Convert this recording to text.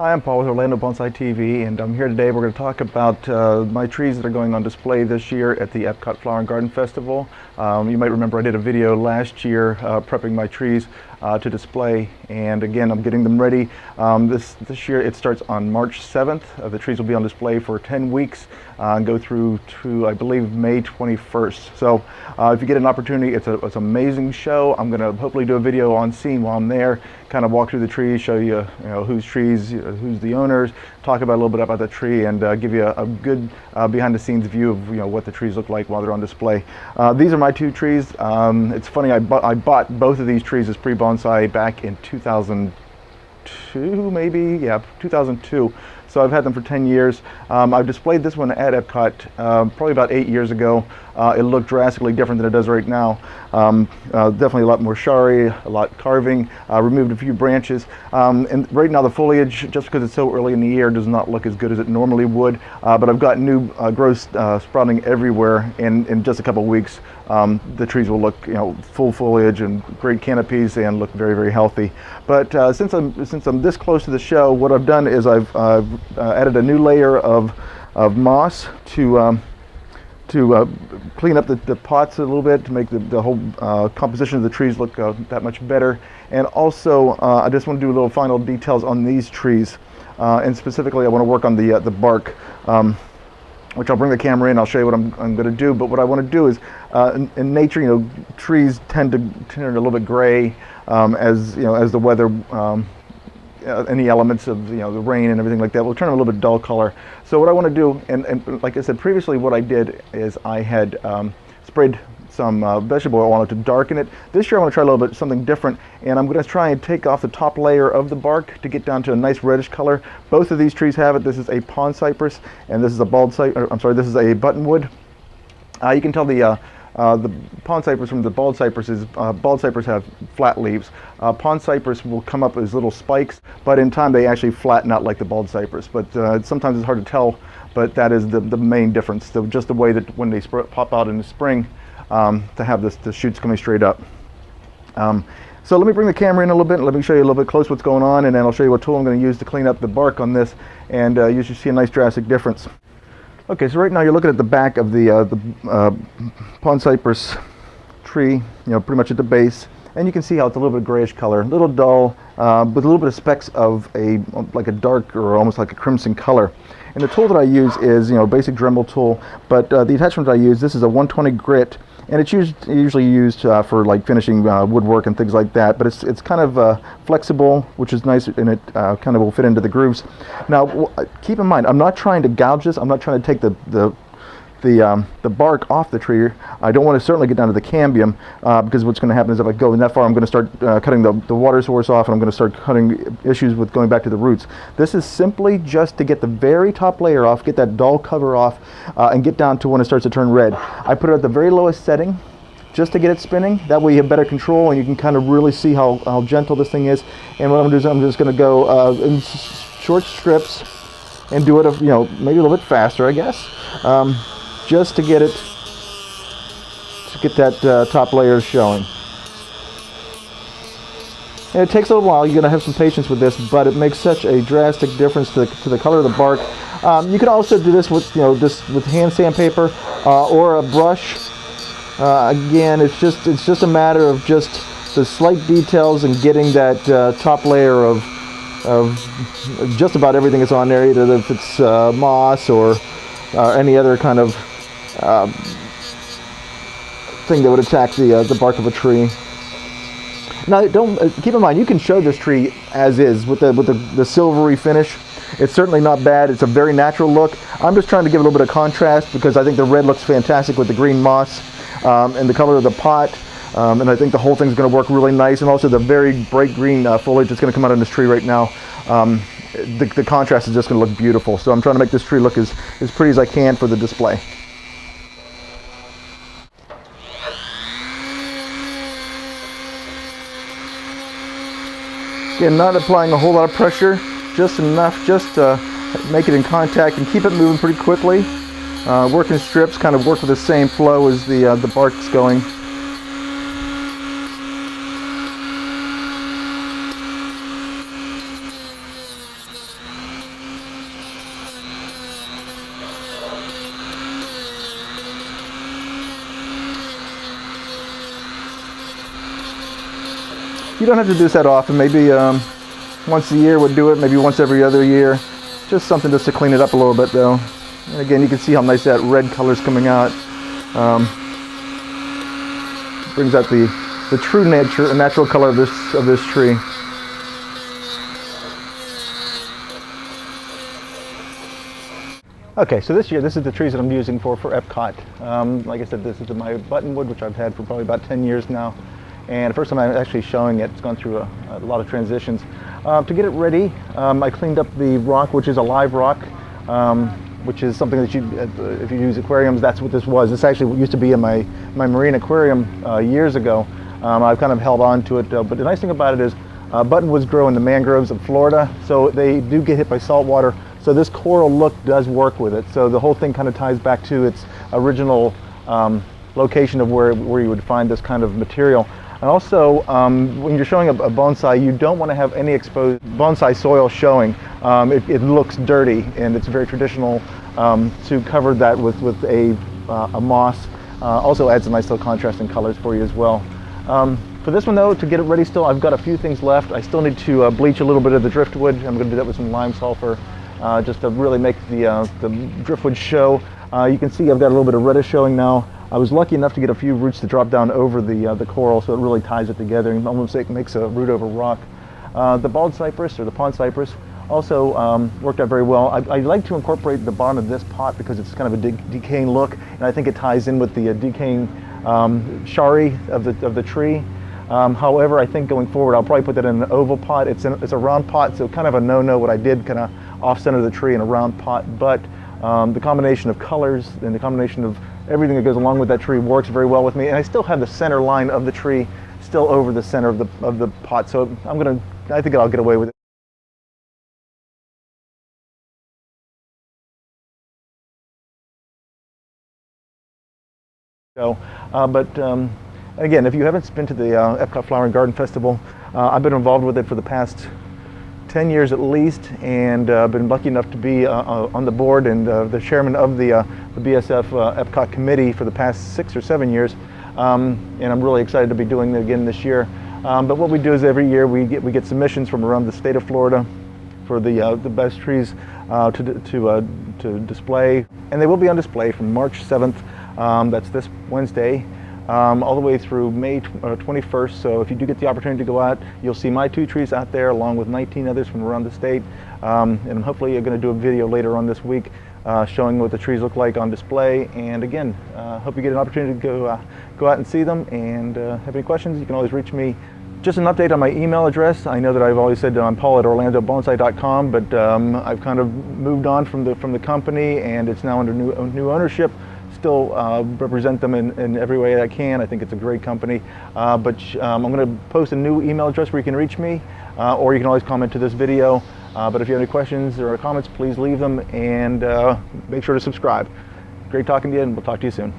Hi, I'm Paul with Orlando Bonsai TV, and I'm here today. We're going to talk about my trees that are going on display this year at the Epcot Flower and Garden Festival. You might remember I did a video last year prepping my trees to display, and again I'm getting them ready. This year it starts on March 7th. The trees will be on display for 10 weeks and go through to, I believe, May 21st. So if you get an opportunity, it's an amazing show. I'm going to hopefully do a video on scene while I'm there, kind of walk through the trees, show you, whose trees, who's the owners, talk about a little bit about the tree, and give you a good behind-the-scenes view of what the trees look like while they're on display. These are my two trees. It's funny, I bought both of these trees as pre-bonsai back in 2002, maybe, yeah, 2002. So I've had them for 10 years. I've displayed this one at Epcot probably about 8 years ago. It looked drastically different than it does right now. Definitely a lot more shari, a lot carving, removed a few branches. And right now the foliage, just because it's so early in the year, does not look as good as it normally would. But I've got new growth sprouting everywhere, and in just a couple of weeks the trees will look, full foliage and great canopies and look very, very healthy. But since I'm this close to the show, what I've done is I've added a new layer of moss to clean up the pots a little bit, to make the whole composition of the trees look that much better. And also I just want to do a little final details on these trees, and specifically I want to work on the bark, which I'll bring the camera in. I'll show you what I'm going to do. But what I want to do is, in nature, trees tend to turn a little bit gray as the weather, any elements of the rain and everything like that will turn them a little bit dull color. So what I want to do, and like I said previously, what I did is I had sprayed some vegetable oil on it to darken it. This year I want to try a little bit something different, and I'm going to try and take off the top layer of the bark to get down to a nice reddish color. Both of these trees have it. This is a Pond Cypress, and this is a this is a buttonwood. You can tell the Pond Cypress from the Bald Cypress is, Bald Cypress have flat leaves. Pond Cypress will come up as little spikes, but in time they actually flatten out like the Bald Cypress. But sometimes it's hard to tell, but that is the main difference. So just the way that when they pop out in the spring, to have the shoots coming straight up. So let me bring the camera in a little bit and let me show you a little bit close what's going on, and then I'll show you what tool I'm going to use to clean up the bark on this, and you should see a nice drastic difference. Okay, so right now you're looking at the back of the Pond Cypress tree, pretty much at the base, and you can see how it's a little bit grayish color, a little dull, with a little bit of specks of like a dark or almost like a crimson color. And the tool that I use is basic Dremel tool, but the attachment I use, this is a 120 grit, and it's usually used for like finishing woodwork and things like that. But it's kind of flexible, which is nice, and it kind of will fit into the grooves. Now, keep in mind, I'm not trying to gouge this. I'm not trying to take the bark off the tree. I don't want to certainly get down to the cambium, because what's going to happen is if I go in that far, I'm going to start cutting the water source off, and I'm going to start cutting issues with going back to the roots. This is simply just to get the very top layer off, get that dull cover off, and get down to when it starts to turn red. I put it at the very lowest setting just to get it spinning. That way you have better control, and you can kind of really see how gentle this thing is. And what I'm going to do is I'm just going to go in short strips and do it maybe a little bit faster, I guess. Just to get that top layer showing. And it takes a little while. You're going to have some patience with this, but it makes such a drastic difference to the color of the bark. You can also do this with with hand sandpaper or a brush. Again, it's just a matter of just the slight details and getting that top layer of just about everything that's on there, either if it's moss or any other kind of thing that would attack the bark of a tree. Now, keep in mind, you can show this tree as is with the silvery finish. It's certainly not bad. It's a very natural look. I'm just trying to give a little bit of contrast because I think the red looks fantastic with the green moss and the color of the pot. And I think the whole thing's going to work really nice. And also the very bright green foliage that's going to come out on this tree right now. The contrast is just going to look beautiful. So I'm trying to make this tree look as pretty as I can for the display. Again, not applying a whole lot of pressure, just enough just to make it in contact and keep it moving pretty quickly. Work in strips, kind of work with the same flow as the bark's going. You don't have to do this that often. Maybe once a year would do it, maybe once every other year. Just something just to clean it up a little bit though. And again, you can see how nice that red color's coming out. Brings out the true natural color of this tree. Okay, so this year, this is the trees that I'm using for Epcot. Like I said, this is my buttonwood, which I've had for probably about 10 years now. And the first time I'm actually showing it, it's gone through a lot of transitions. To get it ready, I cleaned up the rock, which is a live rock, which is something that if you use aquariums, that's what this was. This actually used to be in my marine aquarium years ago. I've kind of held on to it, but the nice thing about it is buttonwoods grow in the mangroves of Florida, so they do get hit by salt water. So this coral look does work with it. So the whole thing kind of ties back to its original location of where you would find this kind of material. And also, when you're showing a bonsai, you don't want to have any exposed bonsai soil showing. It looks dirty, and it's very traditional to cover that with a moss. Also adds a nice little contrast in colors for you as well. For this one though, to get it ready still, I've got a few things left. I still need to bleach a little bit of the driftwood. I'm going to do that with some lime sulfur. Just to really make the driftwood show. You can see I've got a little bit of reddish showing now. I was lucky enough to get a few roots to drop down over the coral, so it really ties it together and almost makes a root over rock. The Pond Cypress, or the Pond Cypress, also worked out very well. I like to incorporate the bottom of this pot because it's kind of a decaying look, and I think it ties in with the decaying shari of the tree. However, I think going forward, I'll probably put that in an oval pot. It's a round pot, so kind of a no-no what I did, kind of off-center the tree in a round pot. But the combination of colors and the combination of everything that goes along with that tree works very well with me. And I still have the center line of the tree still over the center of the pot, so I think I'll get away with it. So, again, if you haven't been to the Epcot Flower and Garden Festival, I've been involved with it for the past 10 years at least, and been lucky enough to be on the board and the chairman of the BSF Epcot committee for the past 6 or 7 years, and I'm really excited to be doing it again this year. But what we do is every year we get submissions from around the state of Florida for the best trees to display, and they will be on display from March 7th. That's this Wednesday. All the way through May 21st. So if you do get the opportunity to go out, you'll see my 2 trees out there along with 19 others from around the state. And hopefully you're going to do a video later on this week showing what the trees look like on display. And again, hope you get an opportunity to go out and see them. And have any questions, you can always reach me. Just an update on my email address. I know that I've always said I'm paul@orlandobonsai.com, but I've kind of moved on from the company, and it's now under new ownership. Still represent them in every way I can. I think it's a great company. But I'm going to post a new email address where you can reach me, or you can always comment to this video. But if you have any questions or comments, please leave them, and make sure to subscribe. Great talking to you, and we'll talk to you soon.